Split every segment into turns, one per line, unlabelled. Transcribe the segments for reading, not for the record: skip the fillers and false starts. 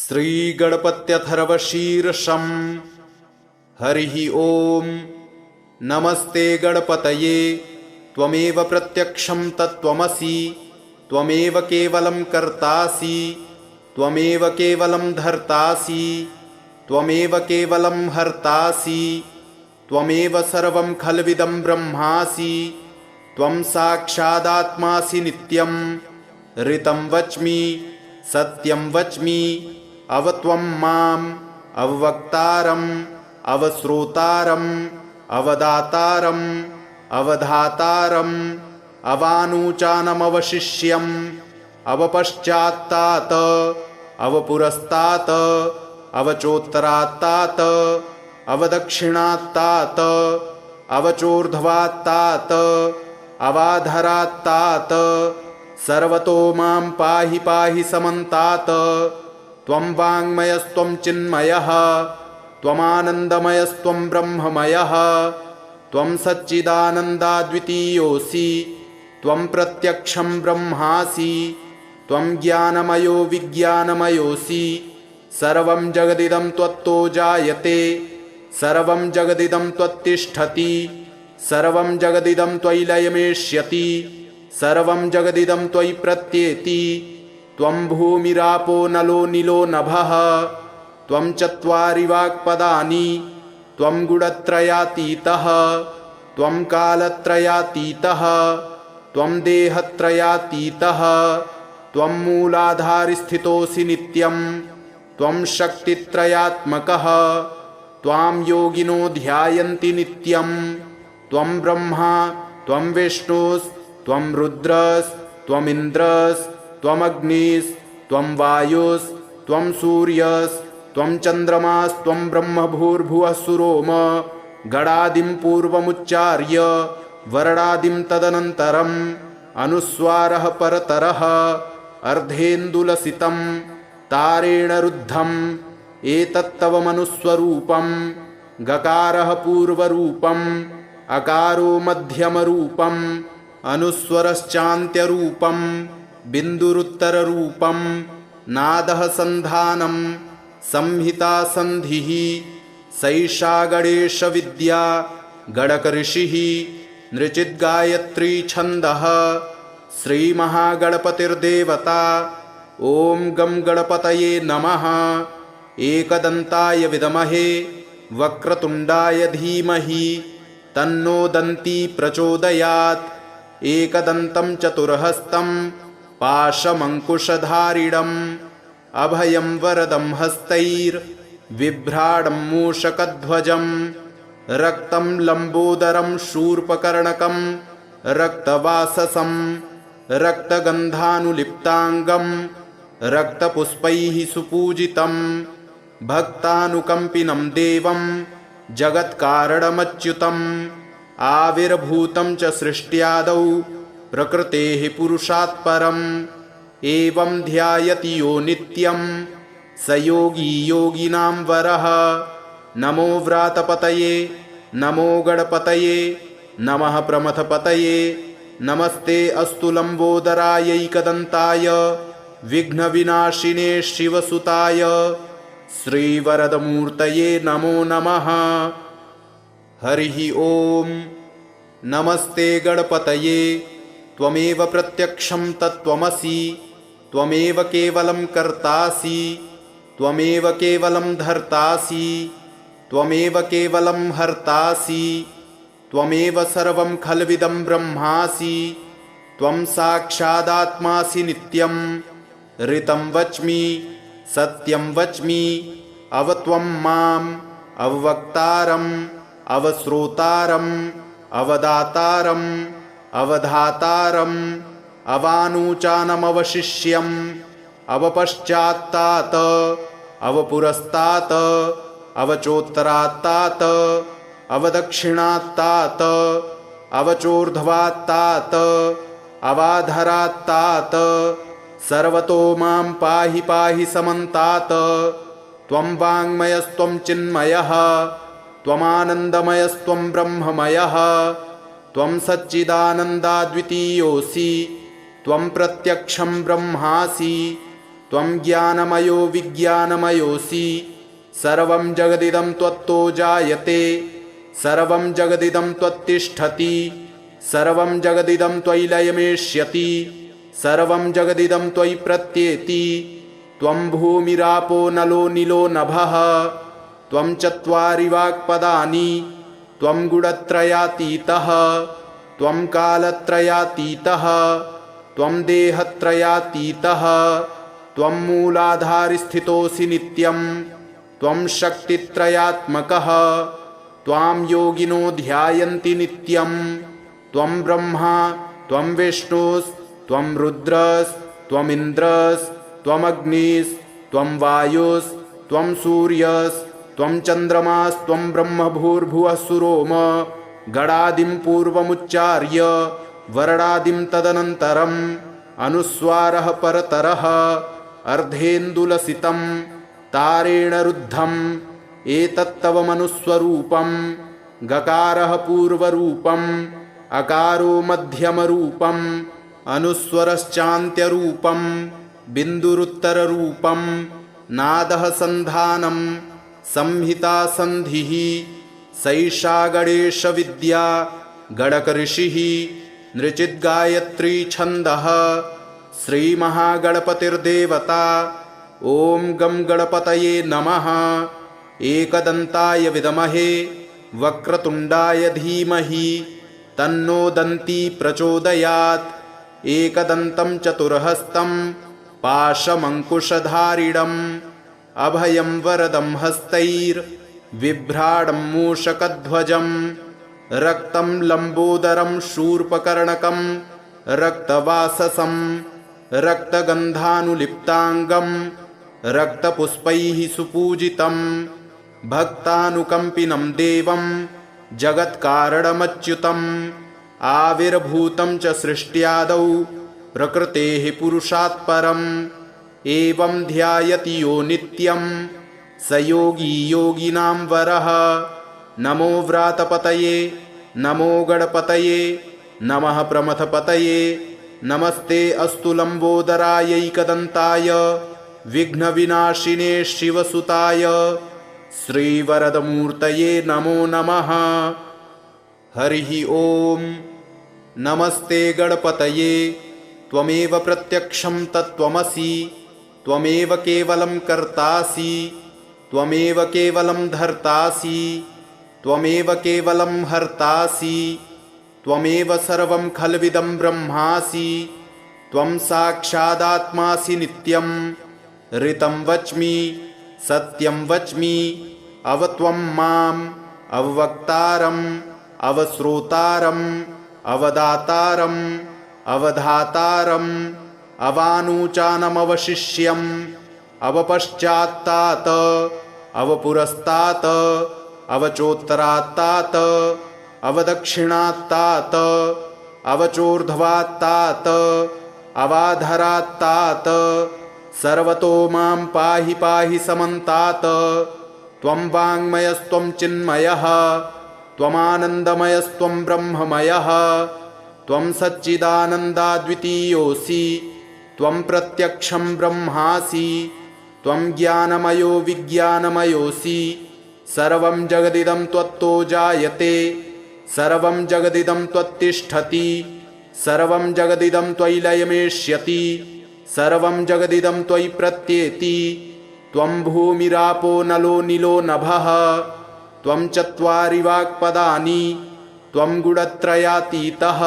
श्रीगणपत्यथर्वशीर्षम् हरिः ओम्। नमस्ते गणपतये। त्वमेव प्रत्यक्षं तत्त्वमसि। त्वमेव केवलं कर्तासि। त्वमेव केवलं धर्तासि। त्वमेव केवलं हर्तासि। त्वमेव सर्वं खल्विदं ब्रह्मासि। त्वं साक्षादात्मासि नित्यं। ऋतं वच्मि सत्यं वच्मि। अवत्वं माम् अववक्तारम् अवश्रोतारम् अवदातारम् अवधातारम् अवानुचानमवशिष्यम् अवपश्चात्तात् अवपुरस्तात् अवचोत्तरात्तात् अवदक्षिणात्तात् अवचोर्ध्वात्तात् अवाधरात्तात् सर्वतो मां पाहि पाहि समन्तात्। त्वं वाङ्मयस्त्वं चिन्मयः त्वमानन्दमयस्त्वं ब्रह्ममयः। त्वं सच्चिदानन्दाद्वितीयोऽसि। त्वं प्रत्यक्षं ब्रह्मासि। त्वं ज्ञानमयो विज्ञानमयोऽसि। सर्वं जगदिदं त्वत्तो जायते। सर्वं जगदिदं त्वत्तिष्ठति। सर्वं जगदिदं त्वयि लयमेष्यति। सर्वं जगदिदं त्वयि प्रत्येति। त्वं भूमिरापो नलो नीलो नभः। त्वं चत्वारि वाक्पदानि। त्वं गुणत्रयातीतः। त्वं कालत्रयातीतः। त्वं देहत्रयातीतः। त्वं मूलाधारस्थितोऽसि नित्यं। त्वं शक्तित्रयात्मकः। त्वां योगिनो ध्यायन्ति नित्यं। त्वं ब्रह्मा त्वं विष्णुस्त्वं रुद्रस्त्वम् इन्द्रस्त्वमग्निस्त्वं वायुस्त्वं सूर्यस्त्वं चन्द्रमास्त्वं ब्रह्मभूर्भुवः सुरोम। गणादिं पूर्वमुच्चार्य वर्णादिं तदनन्तरम् अनुस्वारः परतरः अर्धेन्दुलसितं तारेण रुद्धम् एतत्तव मनुस्वरूपं। गकारः पूर्वरूपम् अकारो मध्यमरूपम् अनुस्वरश्चान्त्यरूपं बिन्दुरुत्तररूपं नादः सन्धानं संहिता सन्धिः। सैषा गणेशविद्या गणकऋषिः नृचिद्गायत्री छन्दः। श्रीमहागणपतिर्देवता। ॐ गं गणपतये नमः। एकदन्ताय विद्महे वक्रतुण्डाय धीमहि तन्नो दन्ती प्रचोदयात्। एकदन्तं चतुर्हस्तं पाशमङ्कुशधारिणम् अभयं वरदं हस्तैर्बिभ्राणं मूषकध्वजं। रक्तं लम्बोदरं शूर्पकर्णकं रक्तवाससं रक्तगन्धानुलिप्ताङ्गं रक्तपुष्पैः सुपूजितं। भक्तानुकम्पिनं देवं जगत्कारणमच्युतम्। आविर्भूतं च सृष्ट्यादौ प्रकृतेः पुरुषात् परम्। एवं ध्यायति यो नित्यं स योगी योगिनां वरः। नमो व्रातपतये नमो गणपतये नमः प्रमथपतये। नमस्ते अस्तु लम्बोदरायैकदन्ताय विघ्नविनाशिने शिवसुताय श्रीवरदमूर्तये नमो नमः। हरिः ओम्। नमस्ते गणपतये। त्वमेव प्रत्यक्षं तत्त्वमसि। त्वमेव केवलं कर्तासि। त्वमेव केवलं धर्तासि। त्वमेव केवलं हर्तासि। त्वमेव सर्वं खल्विदं ब्रह्मासि। त्वं साक्षादात्मासि नित्यं। ऋतं वच्मि सत्यं वच्मि। अवत्वं माम् अववक्तारम् अवश्रोतारम् अवदातारम् अवधातारम् अवानुचानमवशिष्यम् अवपश्चात्तात् अवपुरस्तात् अवचोत्तरात्तात् अवदक्षिणात्तात् अवचोर्ध्वात्तात् अवाधरात्तात् सर्वतो मां पाहि पाहि समन्तात्। त्वं वाङ्मयस्त्वं चिन्मयः त्वमानन्दमयस्त्वं ब्रह्ममयः। त्वं सच्चिदानन्दाद्वितीयोऽसि। त्वं प्रत्यक्षं ब्रह्मासि। त्वं ज्ञानमयो विज्ञानमयोऽसि सर्वं जगदिदं त्वत्तो जायते सर्वं जगदिदं त्वत्तिष्ठति सर्वं जगदिदं त्वयि लयमेष्यति सर्वं जगदिदं त्वयि प्रत्येति त्वं भूमिरापो नलो निलो नभः त्वं चत्वारि वाक्पदानि त्वं गुणत्रयातीतः त्वं कालत्रयातीतः त्वं देहत्रयातीतः त्वं मूलाधारस्थितोऽसि नित्यं त्वं शक्तित्रयात्मकः त्वां योगिनो ध्यायन्ति नित्यं त्वं ब्रह्मा त्वं विष्णुस्त्वं रुद्रस्त्वमिन्द्रस्त्वमग्निस्त्वं वायुस्त्वं सूर्यस्त्वं चन्द्रमास्त्वं ब्रह्मभूर्भुवः सुरोम गणादिं पूर्वमुच्चार्य वर्णादिं तदनन्तरम् अनुस्वारः परतरः अर्धेन्दुलसितं तारेण रुद्धम् एतत्तव मनुस्वरूपं गकारः पूर्वरूपम् अकारो मध्यमरूपम् अनुस्वरश्चान्त्यरूपं बिन्दुरुत्तररूपं नादः सन्धानं संहिता सन्धिः सैषा गणेशविद्या गणकऋषिः नृचिद्गायत्री छन्दः श्रीमहागणपतिर्देवता ॐ गं गणपतये नमः। एकदन्ताय विद्महे वक्रतुण्डाय धीमहि तन्नो दन्ती प्रचोदयात्। एकदन्तं चतुर्हस्तं पाशमङ्कुशधारिणम् अभयं वरदं हस्तैर्बिभ्राणं मूषकध्वजं रक्तं लम्बोदरं शूर्पकर्णकं रक्तवाससं रक्तगन्धानुलिप्ताङ्गं रक्तपुष्पैः सुपूजितं भक्तानुकम्पिनं देवं जगत्कारणमच्युतम् आविर्भूतं च सृष्ट्यादौ प्रकृतेः पुरुषात् परम् एवं ध्यायति यो नित्यं स योगी योगिनां वरः। नमो व्रातपतये नमो गणपतये नमः प्रमथपतये नमस्ते अस्तु लम्बोदरायैकदन्ताय विघ्नविनाशिने शिवसुताय श्रीवरदमूर्तये नमो नमः। हरिः ॐ। नमस्ते गणपतये त्वमेव प्रत्यक्षं तत्त्वमसि त्वमेव केवलं कर्तासि त्वमेव केवलं धर्तासि त्वमेव केवलं हर्तासि त्वमेव सर्वं खल्विदं ब्रह्मासि त्वं साक्षादात्मासि नित्यं ऋतं वच्मि सत्यं वच्मि अवत्वं माम् अववक्तारम् अवश्रोतारम् अवदातारम् अवधातारम् अवानुचानमवशिष्यम् अवपश्चात्तात् अवपुरस्तात् अवचोत्तरात्तात् अवदक्षिणात्तात् अवचोर्ध्वात्तात् अवाधरात्तात् सर्वतो मां पाहि पाहि समन्तात्। त्वं वाङ्मयस्त्वं चिन्मयः त्वमानन्दमयस्त्वं ब्रह्ममयः त्वं सच्चिदानन्दाद्वितीयोऽसि त्वं प्रत्यक्षं ब्रह्मासि त्वं ज्ञानमयो विज्ञानमयोऽसि सर्वं जगदिदं त्वत्तो जायते सर्वं जगदिदं त्वत्तिष्ठति सर्वं जगदिदं त्वयि लयमेष्यति सर्वं जगदिदं त्वयि प्रत्येति त्वं भूमिरापो नलो निलो नभः त्वं चत्वारि वाक्पदानि त्वं गुणत्रयातीतः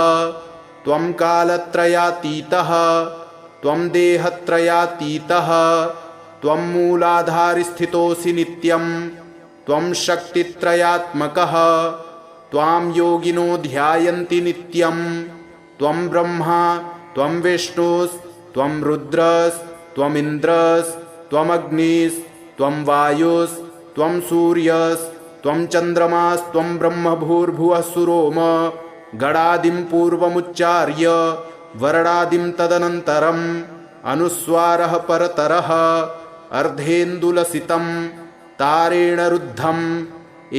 त्वं कालत्रयातीतः त्वं देहत्रयातीतः त्वं मूलाधारस्थितोऽसि नित्यं त्वं शक्तित्रयात्मकः त्वां योगिनो ध्यायन्ति नित्यं त्वं ब्रह्मा त्वं विष्णुस्त्वं रुद्रस्त्वमिन्द्रस्त्वमग्निस्त्वं वायुस्त्वं सूर्यस्त्वं चन्द्रमास्त्वं ब्रह्मभूर्भुवः सुरोम गणादिं पूर्वमुच्चार्य वर्णादिं तदनन्तरम् अनुस्वारः परतरः अर्धेन्दुलसितं तारेण रुद्धम्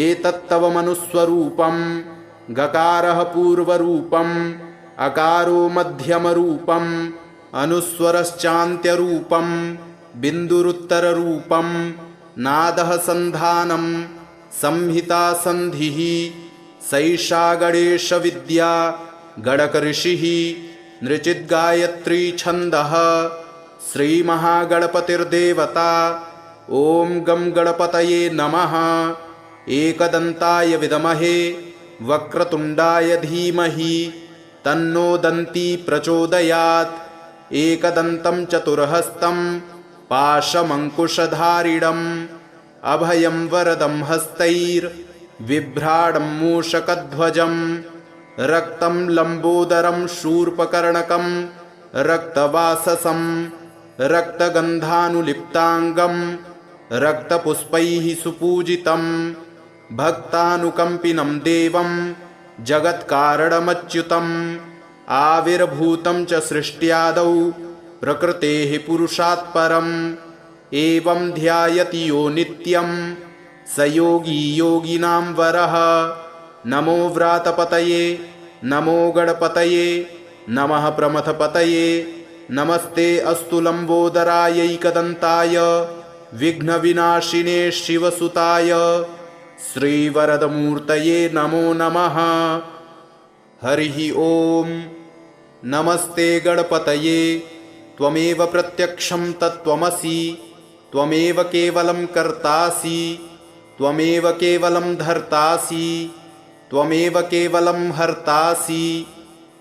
एतत्तव मनुस्वरूपं गकारः पूर्वरूपम् अकारो मध्यमरूपम् अनुस्वरश्चान्त्यरूपम् बिन्दुरुत्तररूपं नादः सन्धानं संहिता सन्धिः सैषा गणेशविद्या गणकऋषिः नृचिद्गायत्री छन्दः श्रीमहागणपतिर्देवता। ॐ गं गणपतये नमः। एकदन्ताय विद्महे वक्रतुण्डाय धीमहि तन्नो दन्ती प्रचोदयात्। एकदन्तं चतुर्हस्तं पाशमङ्कुशधारिणम् अभयं वरदं हस्तैर्बिभ्राणं मूषकध्वजं रक्तं लम्बोदरं शूर्पकर्णकं रक्तवाससं रक्तगन्धानुलिप्ताङ्गं रक्तपुष्पैः सुपूजितं भक्तानुकम्पिनं देवं जगत्कारणमच्युतम् आविर्भूतं च सृष्ट्यादौ प्रकृतेः पुरुषात् परम् एवं ध्यायति यो नित्यं स योगी योगिनां वरः। नमो व्रातपतये नमो गणपतये नमः प्रमथपतये नमस्ते अस्तु लम्बोदरायैकदन्ताय विघ्नविनाशिने शिवसुताय श्रीवरदमूर्तये नमो नमः। हरिः ॐ। नमस्ते गणपतये त्वमेव प्रत्यक्षं तत्त्वमसि त्वमेव केवलं कर्तासि त्वमेव केवलं धर्तासि त्वमेव केवलं हर्तासि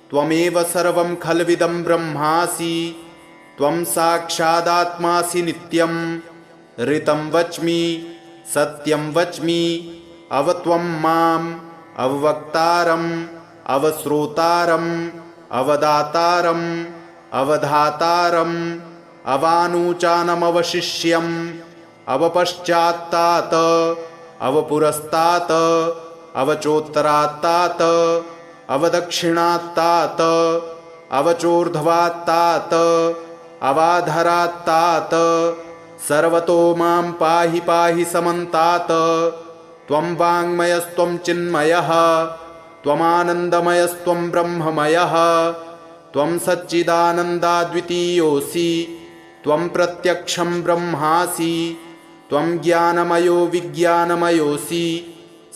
त्वमेव सर्वं खल्विदं ब्रह्मासि त्वं साक्षादात्मासि नित्यं ऋतं वच्मि सत्यं वच्मि अवत्वं माम् अववक्तारम् अवश्रोतारम् अवदातारम् अवधातारम् अवानुचानमवशिष्यम् अवपश्चात्तात् अवपुरस्तात् अवचोत्तरात्तात् अवदक्षिणात्तात् अवचोर्ध्वात्तात् अवाधरात्तात् सर्वतो मां पाहि पाहि समन्तात्। त्वं वाङ्मयस्त्वं चिन्मयः त्वमानन्दमयस्त्वं ब्रह्ममयः त्वं सच्चिदानन्दाद्वितीयोऽसि त्वं प्रत्यक्षं ब्रह्मासि त्वं ज्ञानमयो विज्ञानमयोऽसि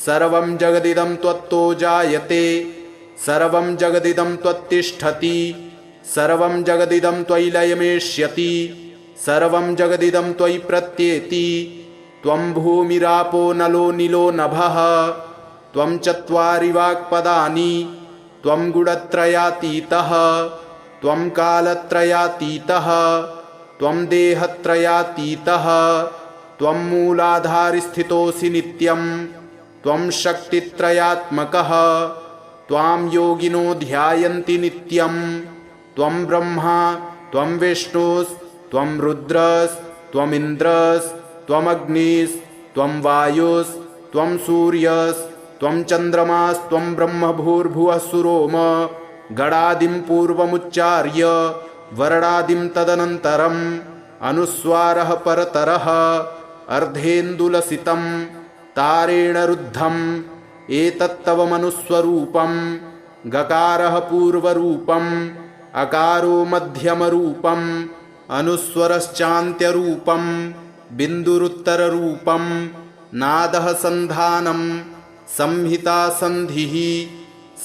सर्वं जगदिदं त्वत्तो जायते सर्वं जगदिदं त्वत्तिष्ठति सर्वं जगदिदं त्वयि लयमेष्यति सर्वं जगदिदं त्वयि प्रत्येति। त्वं भूमिरापो नलो नीलो नभः त्वं चत्वारि वाक्पदानि त्वं गुणत्रयातीतः त्वं कालत्रयातीतः त्वं देहत्रयातीतः त्वं मूलाधारस्थितोऽसि नित्यं त्वं शक्तित्रयात्मकः त्वां योगिनो ध्यायन्ति नित्यं त्वं ब्रह्मा त्वं विष्णुस्त्वं रुद्रस्त्वमिन्द्रस्त्वमग्निस्त्वं वायुस्त्वं सूर्यस्त्वं चन्द्रमास्त्वं ब्रह्मभूर्भुवः सुरोम गणादिं पूर्वमुच्चार्य वर्णादिं तदनन्तरम् अनुस्वारः परतरः अर्धेन्दुलसितं तारेण रुद्धम् एतत्तव मनुस्वरूपं गकारः पूर्वरूपम् अकारो मध्यमरूपम् अनुस्वरश्चान्त्यरूपं बिन्दुरुत्तररूपं नादः सन्धानं संहिता सन्धिः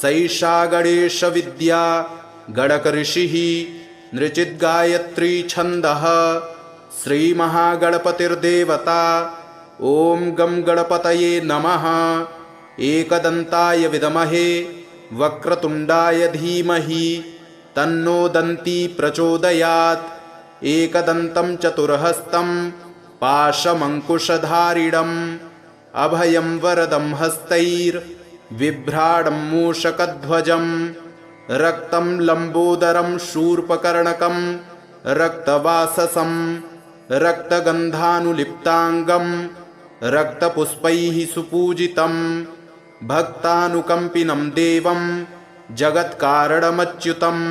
सैषा गणेशविद्या गणकऋषिः नृचिद्गायत्री छन्दः श्रीमहागणपतिर्देवता। ॐ गं गणपतये नमः। एकदन्ताय विद्महे वक्रतुण्डाय धीमहि तन्नो दन्ती प्रचोदयात्। एकदन्तं चतुर्हस्तं पाशमङ्कुशधारिणम् अभयं वरदं हस्तैर्बिभ्राणं मूषकध्वजं रक्तं लम्बोदरं शूर्पकर्णकं रक्तवाससं रक्तगन्धानुलिप्ताङ्गं रक्तपुष्पैः सुपूजितं भक्तानुकम्पिनं देवं जगत्कारणमच्युतम्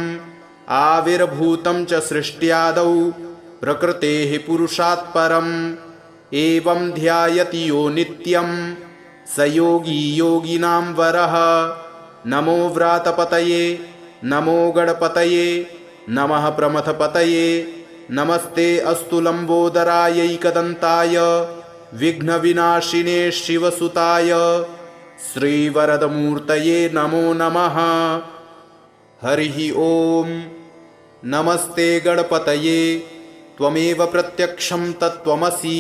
आविर्भूतं च सृष्ट्यादौ प्रकृतेः पुरुषात् परम् एवं ध्यायति यो नित्यं स योगी योगिनां वरः। नमो व्रातपतये नमो गणपतये नमः प्रमथपतये नमस्ते अस्तु लंबोदरायैकदन्ताय विघ्नविनाशिने शिवसुताय श्रीवरदमूर्तये नमो नमः। हरिः ओम। नमस्ते गणपतये त्वमेव प्रत्यक्षं तत्त्वमसि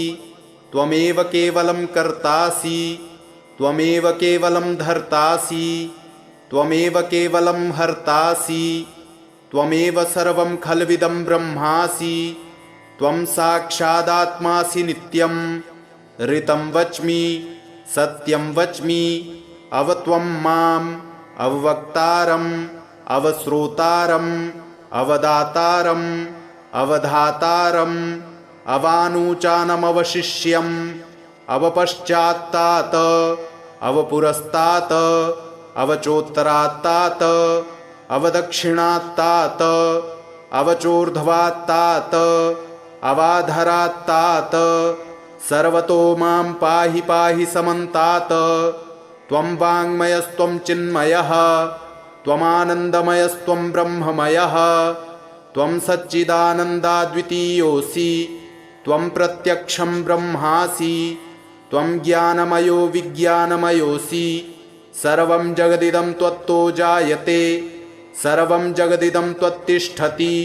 त्वमेव केवलं कर्तासि त्वमेव केवलं धर्तासि त्वमेव केवलं हर्तासि त्वमेव सर्वं खल्विदं ब्रह्मासि त्वं साक्षादात्मासि नित्यं ऋतं वच्मि सत्यं वच्मि अवत्वं माम् अववक्तारम् अवश्रोतारम् अवदातारम् अवधातारम् अवानुचानमवशिष्यम् अवपश्चात्तात् अवपुरस्तात् अवचोत्तरात्तात् अवदक्षिणात्तात् अवचोर्ध्वात्तात् अवाधरात्तात् सर्वतो मां पाहि पाहि समन्तात्। त्वं वाङ्मयस्त्वं चिन्मयः त्वमानन्दमयस्त्वं ब्रह्ममयः त्वं सच्चिदानन्दाद्वितीयोऽसि त्वं प्रत्यक्षं ब्रह्मासि त्वं ज्ञानमयो विज्ञानमयोऽसि सर्वं जगदिदं त्वत्तो जायते सर्वं जगदिदं त्वत्तिष्ठति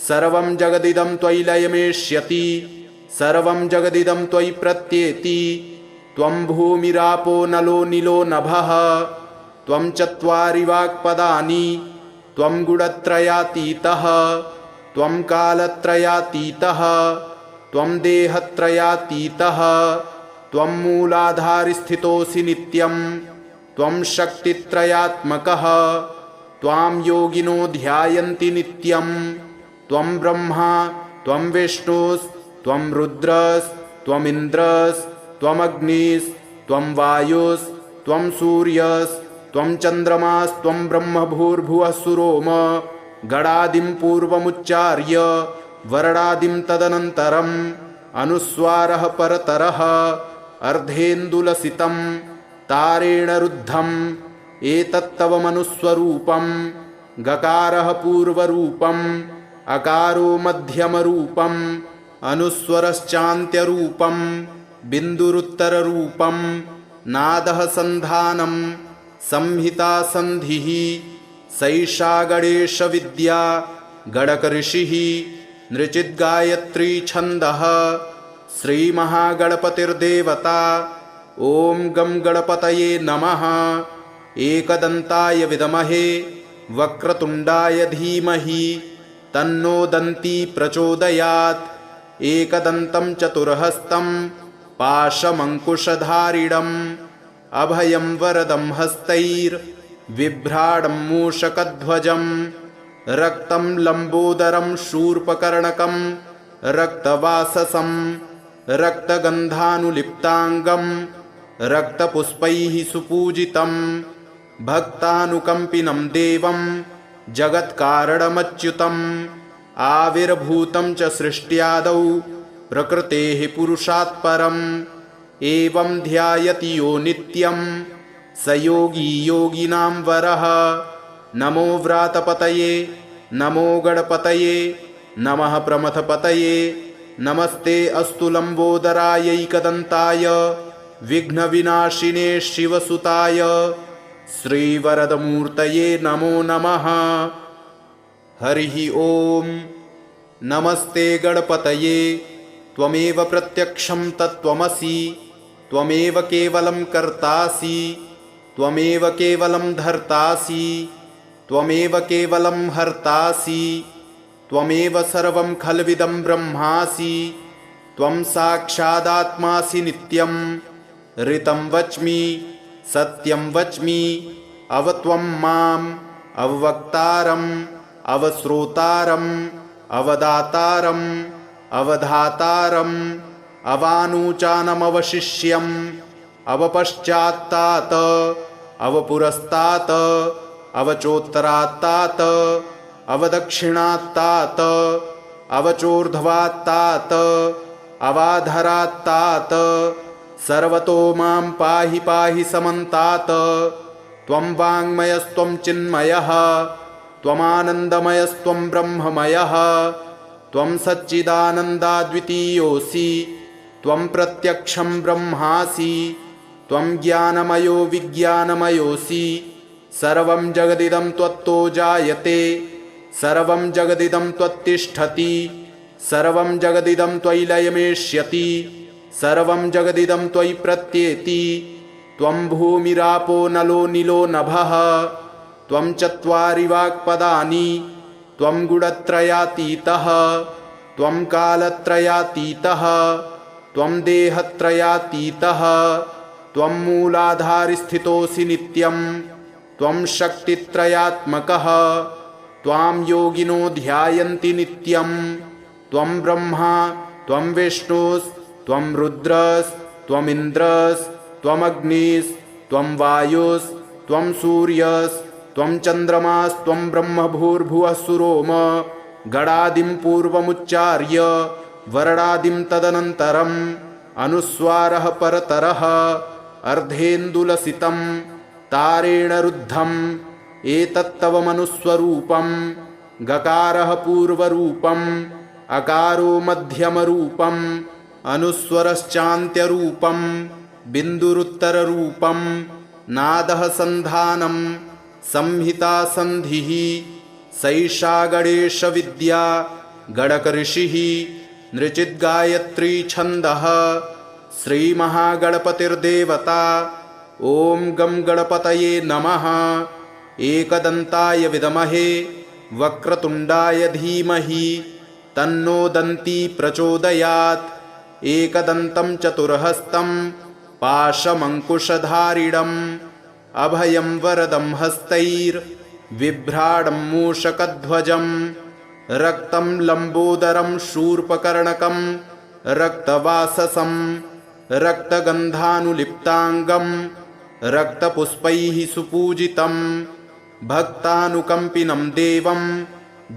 सर्वं जगदिदं त्वयि लयमेष्यति सर्वं जगदिदं त्वयि प्रत्येति। त्वं भूमिरापो नलो नीलो नभः त्वं चत्वारि वाक्पदानि त्वं गुणत्रयातीतः त्वं कालत्रयातीतः त्वं देहत्रयातीतः त्वं मूलाधारस्थितोऽसि नित्यं त्वं शक्तित्रयात्मकः त्वां योगिनो ध्यायन्ति नित्यं त्वं ब्रह्मा त्वं विष्णुस्त्वं रुद्रस्त्वमिन्द्रस्त्वम् अग्निस्त्वं वायुस्त्वं सूर्यस्त्वं चन्द्रमास्त्वं ब्रह्मभूर्भुवः सुरोम गणादिं पूर्वमुच्चार्य वर्णादिं तदनन्तरम् अनुस्वारः परतरः अर्धेन्दुलसितं तारेण रुद्धम् एतत्तव मनुस्वरूपं गकारः पूर्वरूपम् अकारो मध्यमरूपम् अनुस्वरश्चान्त्यरूपं बिन्दुरुत्तररूपं नादः सन्धानं संहिता सन्धिः सैषा गणेशविद्या गणकऋषिः नृचिद्गायत्री छन्दः श्रीमहागणपतिर्देवता। ॐ गं गणपतये नमः। एकदन्ताय विद्महे वक्रतुण्डाय धीमहि तन्नो दन्ती प्रचोदयात्। एकदन्तं चतुर्हस्तं पाशमङ्कुशधारिणम् अभयं वरदं हस्तैर्बिभ्राणं मूषकध्वजं रक्तं लम्बोदरं शूर्पकर्णकं रक्तवाससं रक्तगन्धानुलिप्ताङ्गं रक्तपुष्पैः सुपूजितं भक्तानुकम्पिनं देवं जगत्कारणमच्युतम् आविर्भूतं च सृष्ट्यादौ प्रकृतेः पुरुषात् परम् एवं ध्यायति यो नित्यं स योगी योगिनां वरः। नमो व्रातपतये नमो गणपतये नमः प्रमथपतये नमस्ते अस्तु लंबोदरायैकदन्ताय विघ्नविनाशिने शिवसुताय श्रीवरदमूर्तये नमो नमः। हरिः ओम। नमस्ते गणपतये त्वमेव प्रत्यक्षं तत्त्वमसि त्वमेव केवलं कर्तासि त्वमेव केवलं धर्तासि त्वमेव केवलं हर्तासि त्वमेव सर्वं खल्विदं ब्रह्मासि त्वं साक्षादात्मासि नित्यं ऋतं वच्मि सत्यं वच्मि अवत्वं माम् अववक्तारम् अवश्रोतारम् अवदातारम् अवधातारम् अवानुचानमवशिष्यम् अवपश्चात्तात् अवपुरस्तात् अवचोत्तरात्तात् अवदक्षिणात्तात् अवचोर्ध्वात्तात् अवाधरात्तात् सर्वतो मां पाहि पाहि समन्तात्। त्वं वाङ्मयस्त्वं चिन्मयः त्वमानन्दमयस्त्वं ब्रह्ममयः त्वं सच्चिदानन्दाद्वितीयोऽसि त्वं प्रत्यक्षं ब्रह्मासि त्वं ज्ञानमयो विज्ञानमयोऽसि सर्वं जगदिदं त्वत्तो जायते सर्वं जगदिदं त्वत्तिष्ठति सर्वं जगदिदं त्वयि लयमेष्यति सर्वं जगदिदं त्वयि प्रत्येति त्वं भूमिरापो नलो नीलो नभः त्वं चत्वारि वाक्पदानि त्वं गुणत्रयातीतः त्वं कालत्रयातीतः त्वं देहत्रयातीतः त्वं मूलाधारस्थितोऽसि नित्यं त्वं शक्तित्रयात्मकः त्वां योगिनो ध्यायन्ति नित्यं त्वं ब्रह्मा त्वं विष्णुस्त्वं रुद्रस्त्वमिन्द्रस्त्वमग्निस्त्वं वायुस्त्वं सूर्यस्त्वं चन्द्रमास्त्वं ब्रह्मभूर्भुवः सुरोम गणादिं पूर्वमुच्चार्य वर्णादिं तदनन्तरम् अनुस्वारः परतरः अर्धेन्दुलसितं तारेण रुद्धम् एतत्तव मनुस्वरूपं गकारः पूर्वरूपम् अकारो मध्यमरूपम् अनुस्वरश्चान्त्यरूपम् बिन्दुरुत्तररूपम् नादः सन्धानं संहिता सन्धिः सैषा गणेशविद्या गणकऋषिः नृचिद्गायत्री छन्दः श्रीमहागणपतिर्देवता ॐ गं गणपतये नमः। एकदन्ताय विद्महे वक्रतुण्डाय धीमहि तन्नो दन्ती प्रचोदयात्। एकदन्तं चतुर्हस्तं पाशमङ्कुशधारिणम् अभयं वरदं हस्तैर्बिभ्राणं मूषकध्वजं रक्तं लम्बोदरं शूर्पकर्णकं रक्तवाससं रक्तगन्धानुलिप्ताङ्गं रक्तपुष्पैः सुपूजितं भक्तानुकम्पिनं देवं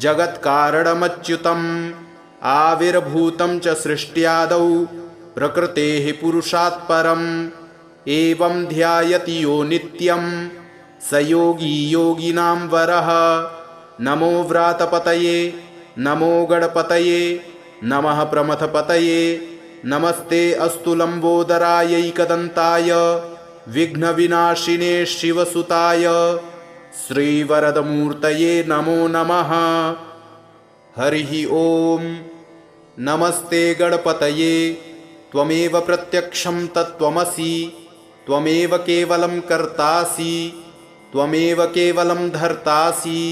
जगत्कारणमच्युतम् आविर्भूतं च सृष्ट्यादौ प्रकृतेः पुरुषात् परम् एवं ध्यायति यो नित्यं स योगी योगिनां वरः। नमो व्रातपतये नमो गणपतये नमः प्रमथपतये नमस्ते अस्तु लम्बोदरायैकदन्ताय विघ्नविनाशिने शिवसुताय श्रीवरदमूर्तये नमो नमः। हरिः ॐ। नमस्ते गणपतये त्वमेव प्रत्यक्षं तत्त्वमसि त्वमेव केवलं कर्तासि त्वमेव केवलं धर्तासि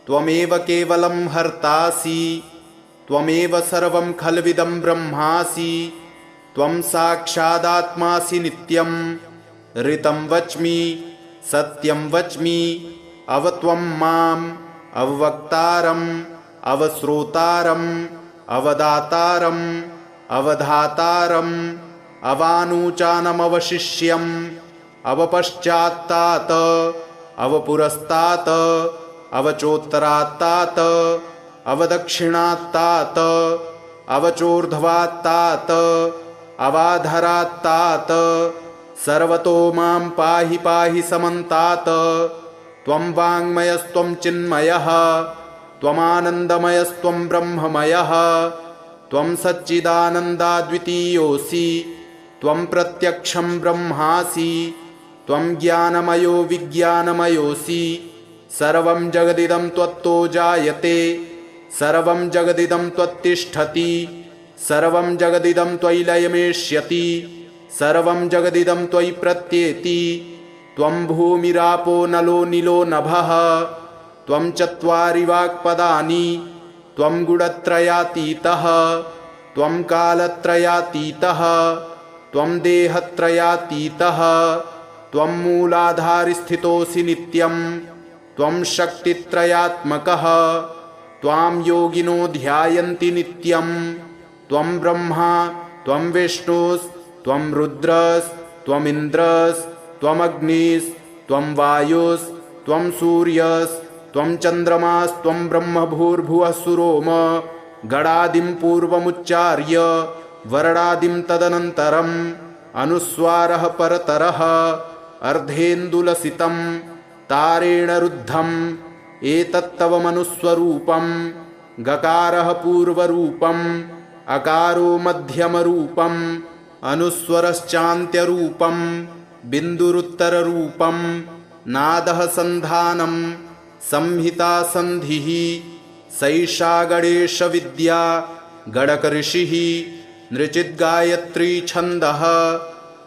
त्वमेव केवलं हर्तासि त्वमेव सर्वं खल्विदं ब्रह्मासि त्वं साक्षादात्मासि नित्यं ऋतं वच्मि सत्यं वच्मि अव त्वं माम् अववक्तारम् अवश्रोतारम् अवदातारम् अवधातारम् अवानुचानमवशिष्यम् अवपश्चात्तात् अवपुरस्तात् अवचोत्तरात्तात् अवदक्षिणात्तात् अवचोर्ध्वात्तात् अवाधरात्तात् सर्वतो मां पाहि पाहि समन्तात्। त्वं वाङ्मयस्त्वं चिन्मयः त्वमानन्दमयस्त्वं ब्रह्ममयः त्वं सच्चिदानन्दाद्वितीयोऽसि त्वं प्रत्यक्षं ब्रह्मासि त्वं ज्ञानमयो विज्ञानमयोऽसि सर्वं जगदिदं त्वत्तो जायते सर्वं जगदिदं त्वत्तिष्ठति सर्वं जगदिदं त्वयि लयमेष्यति सर्वं जगदिदं त्वयि प्रत्येति त्वं भूमिरापो नलो नीलो नभः त्वं चत्वारि वाक्पदानि त्वं गुणत्रयातीतः त्वं कालत्रयातीतः त्वं देहत्रयातीतः त्वं मूलाधारस्थितोऽसि नित्यं त्वं शक्तित्रयात्मकः त्वां योगिनो ध्यायन्ति नित्यं त्वं ब्रह्मा त्वं विष्णुस्त्वं रुद्रस्त्वमिन्द्रस्त्वमग्निस्त्वं वायुस्त्वं सूर्यस्त्वं चन्द्रमास्त्वं ब्रह्मभूर्भुवः सुरोम गणादिं पूर्वमुच्चार्य वर्णादिं तदनन्तरम् अनुस्वारः परतरः अर्धेन्दुलसितं तारेण रुद्धम् एतत्तव मनुस्वरूपं गकारः पूर्वरूपम् अकारो मध्यमरूपम् अनुस्वरश्चान्त्यरूपम् बिन्दुरुत्तररूपम् नादः सन्धानम् संहिता सन्धिः सैषा गणेशविद्या गणकऋषिः नृचिद्गायत्री छन्दः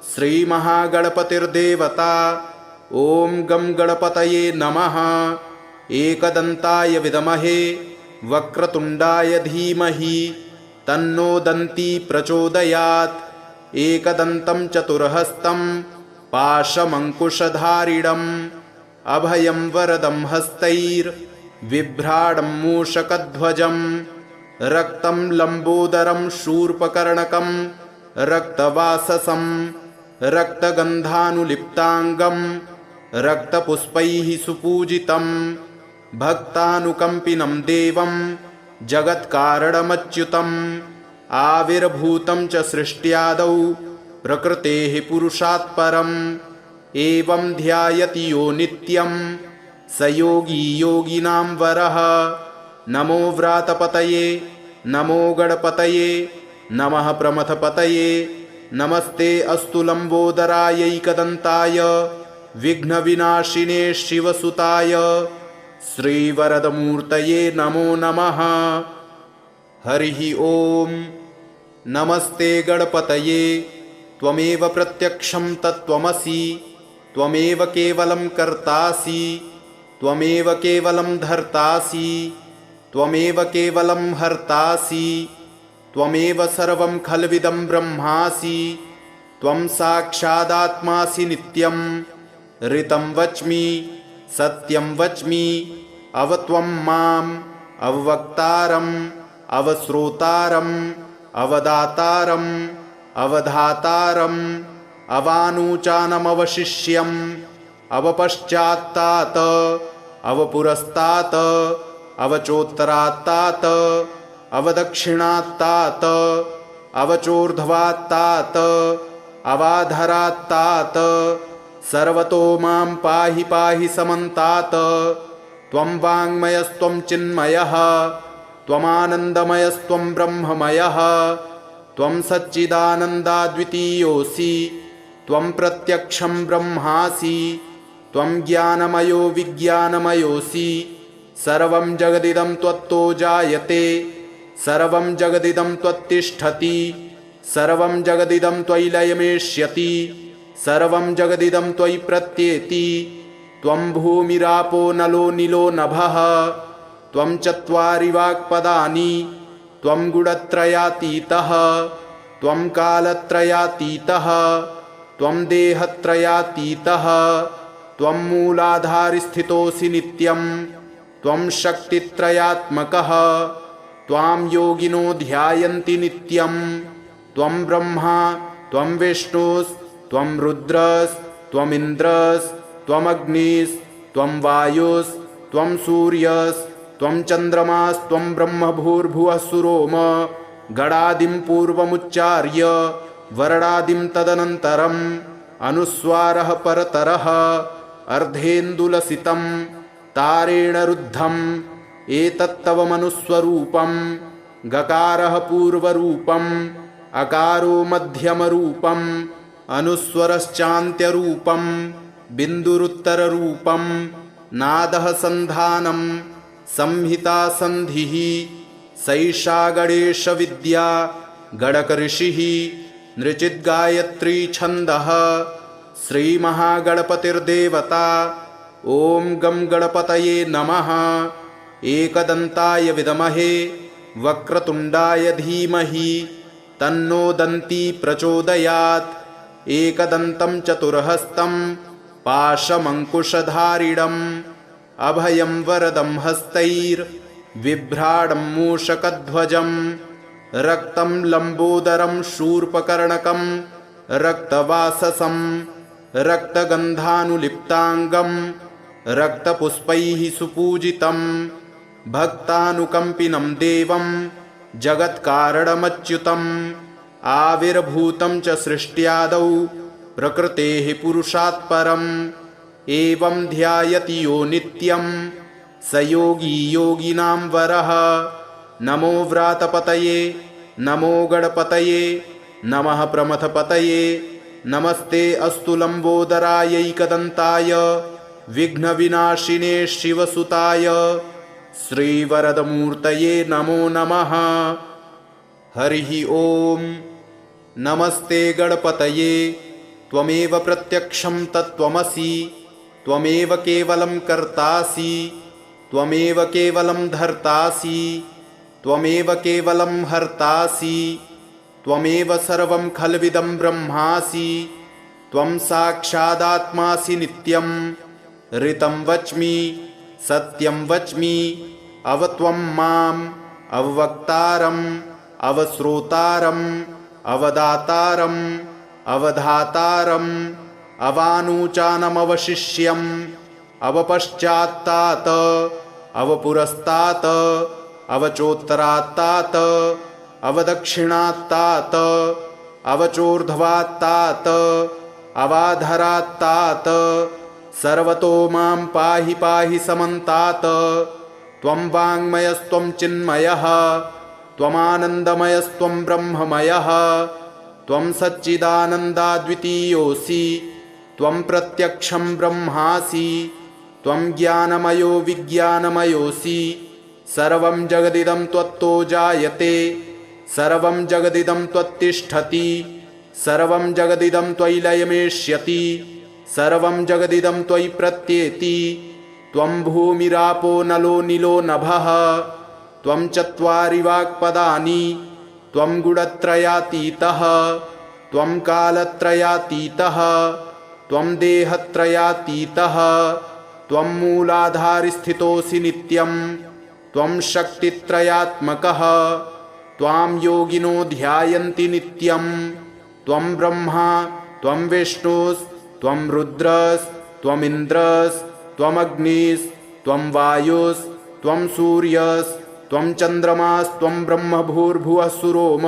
श्रीमहागणपतिर्देवता। ॐ गं गणपतये नमः। एकदन्ताय विद्महे वक्रतुण्डाय धीमहि तन्नो दन्ती प्रचोदयात्। एकदन्तं चतुर्हस्तं पाशमङ्कुशधारिणम् अभयं वरदं हस्तैर्बिभ्राणं मूषकध्वजम् रक्तं लम्बोदरं शूर्पकर्णकं रक्तवाससं रक्तगन्धानुलिप्ताङ्गं रक्तपुष्पैः सुपूजितं भक्तानुकम्पिनं देवं जगत्कारणमच्युतम् आविर्भूतं च सृष्ट्यादौ प्रकृतेः पुरुषात् परम् एवं ध्यायति यो नित्यं स योगी योगिनां वरः। नमो व्रातपतये नमो गणपतये नमः प्रमथपतये नमस्ते अस्तु लम्बोदरायैकदन्ताय विघ्नविनाशिने शिवसुताय श्रीवरदमूर्तये नमो नमः। हरिः ॐ। नमस्ते गणपतये त्वमेव प्रत्यक्षं तत्त्वमसि त्वमेव केवलं कर्तासि त्वमेव केवलं धर्तासि त्वमेव केवलं हर्तासि त्वमेव सर्वं खल्विदं ब्रह्मासि त्वं साक्षादात्मासि नित्यं ऋतं वच्मि सत्यं वच्मि अवत्वं माम् अववक्तारम् अवश्रोतारम् अवदातारम् अवधातारम् अवानुचानमवशिष्यम् अवपश्चात्तात् अवपुरस्तात् अवचोत्तरात्तात् अवदक्षिणात्तात् अवचोर्ध्वात्तात् अवाधरात्तात् सर्वतो मां पाहि पाहि समन्तात्। त्वं वाङ्मयस्त्वं चिन्मयः त्वमानन्दमयस्त्वं ब्रह्ममयः त्वं सच्चिदानन्दाद्वितीयोऽसि त्वं प्रत्यक्षं ब्रह्मासि त्वं ज्ञानमयो विज्ञानमयोऽसि सर्वं जगदिदं त्वत्तो जायते सर्वं जगदिदं त्वत्तिष्ठति सर्वं जगदिदं त्वयि लयमेष्यति सर्वं जगदिदं त्वयि प्रत्येति। त्वं भूमिरापो नलो नीलो नभः त्वं चत्वारि वाक्पदानि त्वं गुणत्रयातीतः त्वं कालत्रयातीतः त्वं देहत्रयातीतः त्वं मूलाधारस्थितोऽसि नित्यं त्वं शक्तित्रयात्मकः त्वां योगिनो ध्यायन्ति नित्यं त्वं ब्रह्मा त्वं विष्णुस्त्वं रुद्रस्त्वमिन्द्रस्त्वमग्निस्त्वं वायुस्त्वं सूर्यस्त्वं चन्द्रमास्त्वं ब्रह्मभूर्भुवः सुरोम गणादिं पूर्वमुच्चार्य वर्णादिं तदनन्तरम् अनुस्वारः परतरः अर्धेन्दुलसितं तारेण रुद्धम् एतत्तव मनुस्वरूपं गकारः पूर्वरूपम् अकारो मध्यमरूपम् अनुस्वरश्चान्त्यरूपम् बिन्दुरुत्तररूपम् नादः सन्धानम् संहिता सन्धिः सैषा गणेशविद्या गणकऋषिः नृचिद्गायत्री छन्दः श्रीमहागणपतिर्देवता। ॐ गं गणपतये नमः। एकदन्ताय विद्महे वक्रतुण्डाय धीमहि तन्नो दन्ती प्रचोदयात्। एकदन्तं चतुर्हस्तं पाशमङ्कुशधारिणम् अभयं वरदं हस्तैर्बिभ्राणं मूषकध्वजम् रक्तं लम्बोदरं शूर्पकर्णकं रक्तवाससं रक्तगन्धानुलिप्ताङ्गं रक्तपुष्पैः सुपूजितं भक्तानुकम्पिनं देवं जगत्कारणमच्युतम् आविर्भूतं च सृष्ट्यादौ प्रकृतेः पुरुषात् परम् एवं ध्यायति यो नित्यं स योगी योगिनां वरः। नमो व्रातपतये नमो गणपतये नमः प्रमथपतये नमस्ते अस्तु लंबोदरायैकदन्ताय विघ्नविनाशिने शिवसुताय श्रीवरदमूर्तये नमो नमः। हरिः ओम। नमस्ते गणपतये त्वमेव प्रत्यक्षं तत्त्वमसि त्वमेव केवलं कर्तासि त्वमेव केवलं धर्तासि त्वमेव केवलं हर्तासि त्वमेव सर्वं खल्विदं ब्रह्मासि त्वं साक्षादात्मासि नित्यं ऋतं वच्मि सत्यं वच्मि अवत्वं माम् अववक्तारम् अवश्रोतारम् अवदातारम् अवधातारम् अवानुचानमवशिष्यम् अवपश्चात्तात अवपुरस्तात अवचोत्तरात्तात अवदक्षिणात्तात अवचोर्ध्वात्तात अवाधरात्तात सर्वतो मां पाहि पाहि समन्तात। त्वं वाङ्मयस्त्वं चिन्मयः त्वमानन्दमयस्त्वं ब्रह्ममयः त्वं सच्चिदानन्दाद्वितीयोऽसि त्वं प्रत्यक्षं ब्रह्मासि त्वं ज्ञानमयो विज्ञानमयोऽसि सर्वं जगदिदं त्वत्तो जायते सर्वं जगदिदं त्वत्तिष्ठति सर्वं जगदिदं त्वयि लयमेष्यति सर्वं जगदिदं त्वयि प्रत्येति त्वं भूमिरापो नलो नीलो नभः त्वं चत्वारि वाक्पदानि त्वं गुणत्रयातीतः त्वं कालत्रयातीतः त्वं देहत्रयातीतः त्वं मूलाधारस्थितोऽसि नित्यं त्वं शक्तित्रयात्मकः त्वां योगिनो ध्यायन्ति नित्यं त्वं ब्रह्मा त्वं विष्णुस्त्वं रुद्रस्त्वमिन्द्रस्त्वमग्निस्त्वं वायुस्त्वं सूर्यस्त्वं चन्द्रमास्त्वं ब्रह्मभूर्भुवः सुरोम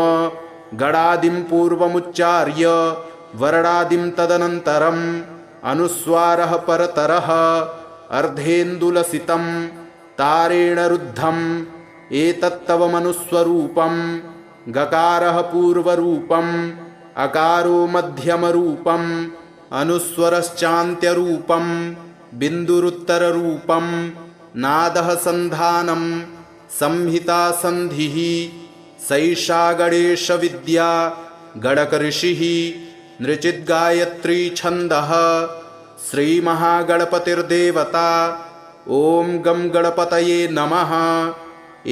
गणादिं पूर्वमुच्चार्य वर्णादिं तदनन्तरम् अनुस्वारः परतरः अर्धेन्दुलसितं तारेण रुद्धम् एतत्तव मनुस्वरूपं गकारः पूर्वरूपम् अकारो मध्यमरूपम् अनुस्वरश्चान्त्यरूपं बिन्दुरुत्तररूपं नादः सन्धानं संहिता सन्धिः सैषा गणेशविद्या गणकऋषिः नृचिद्गायत्री छन्दः श्रीमहागणपतिर्देवता। ॐ गं गणपतये नमः।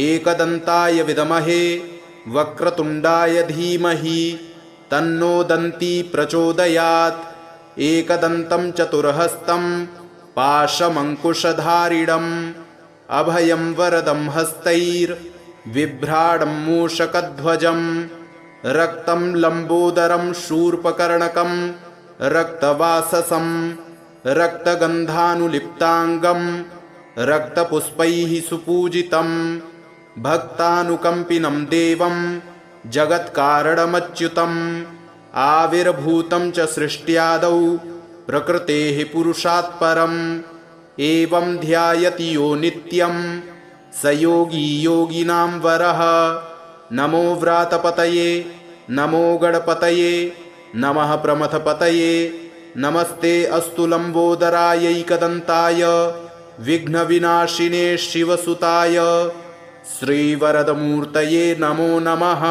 एकदन्ताय विद्महे वक्रतुण्डाय धीमहि तन्नो दन्ती प्रचोदयात्। एकदन्तं चतुर्हस्तं पाशमङ्कुशधारिणम् अभयं वरदं हस्तैर्बिभ्राणं मूषकध्वजं रक्तं लम्बोदरं शूर्पकर्णकं रक्तवाससं रक्तगन्धानुलिप्ताङ्गं रक्तपुष्पैः सुपूजितं भक्तानुकम्पिनं देवं जगत्कारणमच्युतम् आविर्भूतं च सृष्ट्यादौ प्रकृतेः पुरुषात् परम् एवं ध्यायति यो नित्यं स योगी योगिनां वरः। नमो व्रातपतये नमो गणपतये नमः प्रमथपतये नमस्ते अस्तु लंबोदरायैकदन्ताय विघ्नविनाशिने शिवसुताय श्रीवरदमूर्तये नमो नमः।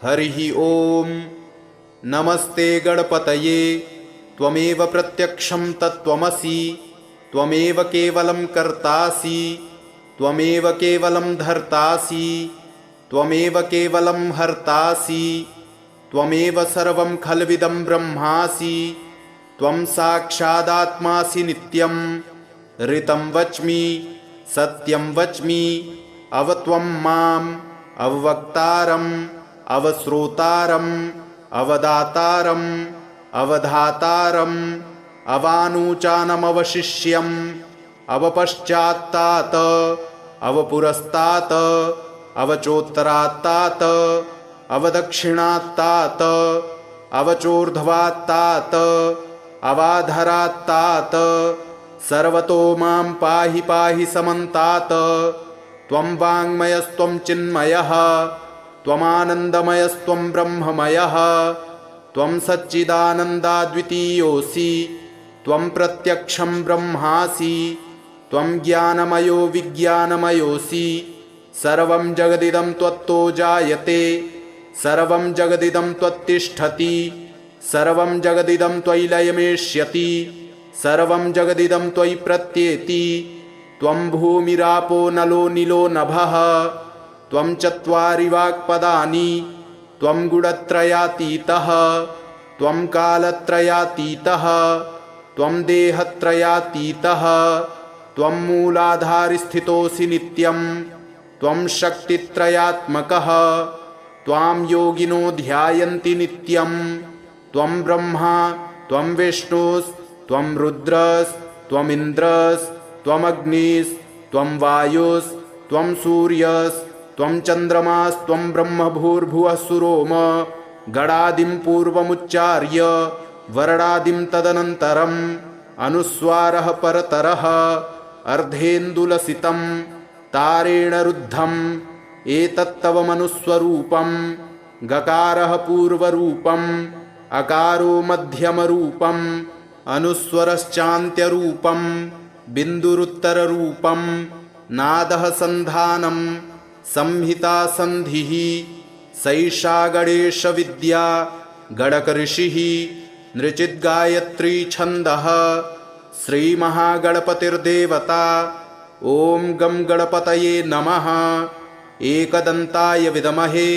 हरिः ओम। नमस्ते गणपतये त्वमेव प्रत्यक्षं तत्त्वमसि त्वमेव केवलं कर्तासि त्वमेव केवलं धर्तासि त्वमेव केवलं हर्तासि त्वमेव सर्वं खल्विदं ब्रह्मासि त्वं साक्षादात्मासि नित्यं ऋतं वच्मि सत्यं वच्मि अवत्वं माम् अववक्तारम् अवश्रोतारम् अवदातारम् अवधातारम् अवानुचानमवशिष्यम् अवपश्चात्तात अवपुरस्तात अवचोत्तरात्तात अवदक्षिणात्तात अवचोर्ध्वात्तात अवाधरात्तात सर्वतो मां पाहि पाहि समन्तात। त्वं वाङ्मयस्त्वं चिन्मयः त्वमानन्दमयस्त्वं ब्रह्ममयः त्वं सच्चिदानन्दाद्वितीयोऽसि त्वं प्रत्यक्षं ब्रह्मासि त्वं ज्ञानमयो विज्ञानमयोऽसि सर्वं जगदिदं त्वत्तो जायते सर्वं जगदिदं त्वत्तिष्ठति सर्वं जगदिदं त्वयि लयमेष्यति सर्वं जगदिदं त्वयि प्रत्येति त्वं भूमिरापो नलो नीलो नभः त्वं चत्वारि वाक्पदानि त्वं गुणत्रयातीतः त्वं कालत्रयातीतः त्वं देहत्रयातीतः त्वं मूलाधारस्थितोऽसि नित्यं त्वं शक्तित्रयात्मकः त्वां योगिनो ध्यायन्ति नित्यं त्वं ब्रह्मा त्वं विष्णुस्त्वं रुद्रस्त्वमिन्द्रस्त्वमग्निस्त्वं वायुस्त्वं सूर्यस्त्वं चन्द्रमास्त्वं ब्रह्मभूर्भुवः सुरोम गणादिं पूर्वमुच्चार्य वर्णादिं तदनन्तरम् अनुस्वारः परतरः अर्धेन्दुलसितं तारेण रुद्धम् एतत्तव मनुस्वरूपं गकारः पूर्वरूपम् अकारो मध्यमरूपम् अनुस्वरश्चान्त्यरूपम् बिन्दुरुत्तररूपम् नादः सन्धानं संहिता सन्धिः सैषा गणेशविद्या गणकऋषिः नृचिद्गायत्री छन्दः श्रीमहागणपतिर्देवता ॐ गं गणपतये नमः। एकदन्ताय विद्महे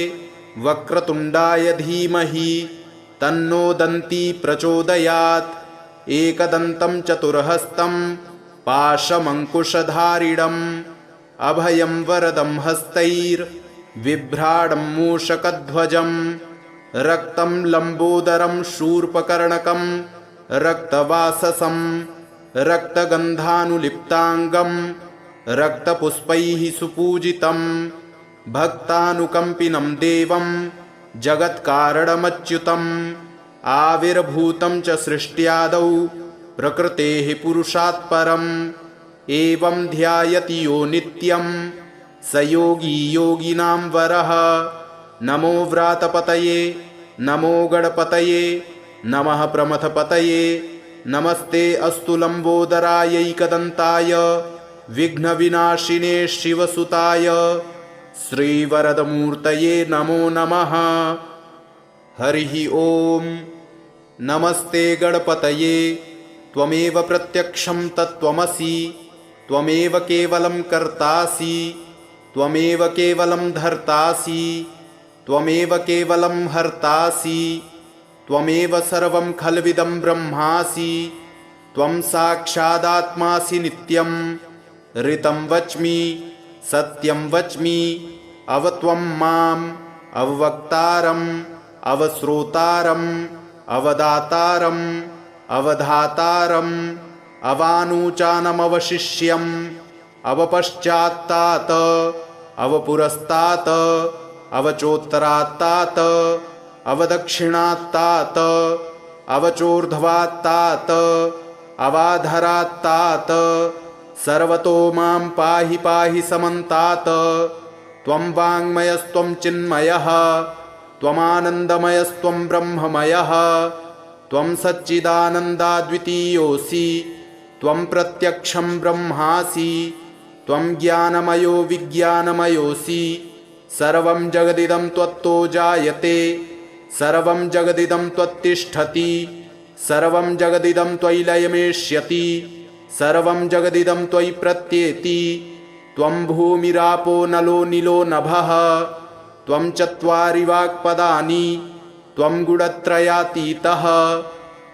वक्रतुण्डाय धीमहि तन्नो दन्ती प्रचोदयात्। एकदन्तं चतुर्हस्तं पाशमङ्कुशधारिणम् अभयं वरदं हस्तैर्बिभ्राणं मूषकध्वजं रक्तं लम्बोदरं शूर्पकर्णकं रक्तवाससं रक्तगन्धानुलिप्ताङ्गं रक्तपुष्पैः सुपूजितं भक्तानुकम्पिनं देवं जगत्कारणमच्युतम् आविर्भूतं च सृष्ट्यादौ प्रकृतेः पुरुषात् परम् एवं ध्यायति यो नित्यं स योगी योगिनां वरः। नमो व्रातपतये नमो गणपतये नमः प्रमथपतये नमस्ते अस्तु लम्बोदरायैकदन्ताय विघ्नविनाशिने शिवसुताय श्रीवरदमूर्तये नमो नमः। हरिः ॐ। नमस्ते गणपतये त्वमेव प्रत्यक्षं तत्त्वमसि त्वमेव केवलं कर्तासि त्वमेव केवलं धर्तासि त्वमेव केवलं हर्तासि त्वमेव सर्वं खल्विदं ब्रह्मासि त्वं साक्षादात्मासि नित्यं ऋतं वच्मि सत्यं वच्मि अवत्वं माम् अववक्तारम् अवश्रोतारम् अवदातारम् अवधातारम् अवानुचानमवशिष्यम् अवपश्चात्तात् अवपुरस्तात् अवचोत्तरात्तात् अवदक्षिणात्तात् अवचोर्ध्वात्तात् अवाधरात्तात् सर्वतो मां पाहि पाहि समन्तात्। त्वं वाङ्मयस्त्वं चिन्मयः त्वमानन्दमयस्त्वं ब्रह्ममयः त्वं सच्चिदानन्दाद्वितीयोऽसि त्वं प्रत्यक्षं ब्रह्मासि त्वं ज्ञानमयो विज्ञानमयोऽसि सर्वं जगदिदं त्वत्तो जायते सर्वं जगदिदं त्वत्तिष्ठति सर्वं जगदिदं त्वयि लयमेष्यति सर्वं जगदिदं त्वयि प्रत्येति त्वं भूमिरापो नलो नीलो नभः त्वं चत्वारि वाक्पदानि त्वं गुणत्रयातीतः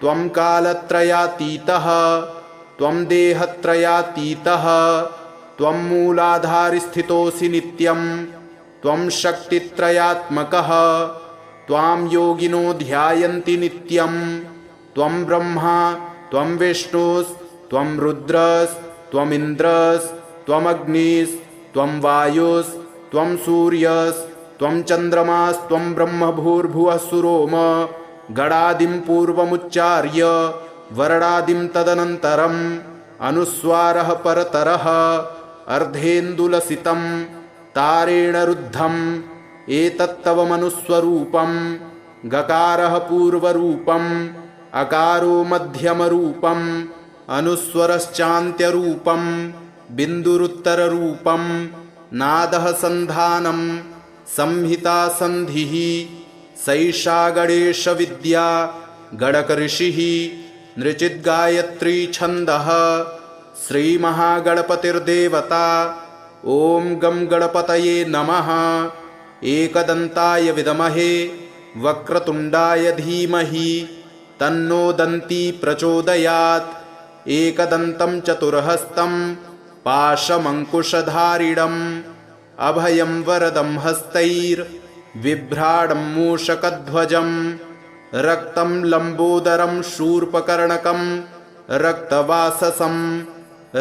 त्वं कालत्रयातीतः त्वं देहत्रयातीतः त्वं मूलाधारस्थितोऽसि नित्यं त्वं शक्तित्रयात्मकः त्वां योगिनो ध्यायन्ति नित्यं त्वं ब्रह्मा त्वं विष्णुस्त्वं रुद्रस्त्वमिन्द्रस्त्वमग्निस्त्वं वायुस्त्वं सूर्यस्त्वं चन्द्रमास्त्वं ब्रह्मभूर्भुवः सुरोम गणादिं पूर्वमुच्चार्य वर्णादिं तदनन्तरम् अनुस्वारः परतरः अर्धेन्दुलसितं तारेण रुद्धम् एतत्तव मनुस्वरूपं गकारः पूर्वरूपम् अकारो मध्यमरूपम् अनुस्वरश्चान्त्यरूपम् बिन्दुरुत्तररूपम् नादः सन्धानं संहिता सन्धिः सैषा गणेशविद्या गणकऋषिः नृचिद्गायत्री छन्दः श्रीमहागणपतिर्देवता ॐ गं गणपतये नमः। एकदन्ताय विद्महे वक्रतुण्डाय धीमहि तन्नो दन्ती प्रचोदयात्। एकदन्तं चतुर्हस्तं पाशमङ्कुशधारिणम् अभयं वरदं हस्तैर्बिभ्राणं मूषकध्वजम् रक्तं लम्बोदरं शूर्पकर्णकं रक्तवाससं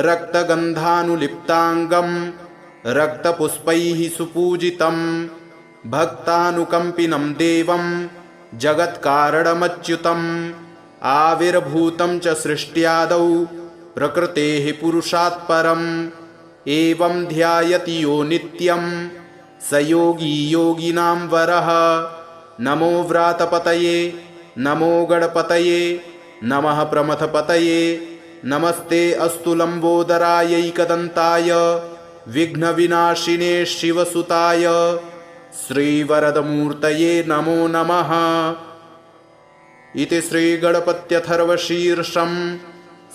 रक्तगन्धानुलिप्ताङ्गं रक्तपुष्पैः सुपूजितं भक्तानुकम्पिनं देवं जगत्कारणमच्युतम् आविर्भूतं च सृष्ट्यादौ प्रकृतेः पुरुषात् परम् एवं ध्यायति यो नित्यं स योगी योगिनां वरः। नमो व्रातपतये नमो गणपतये नमः प्रमथपतये नमस्ते अस्तु लम्बोदरायैकदन्ताय विघ्नविनाशिने शिवसुताय श्रीवरदमूर्तये नमो नमः। इति श्रीगणपत्यथर्वशीर्षं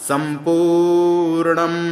सम्पूर्णम्।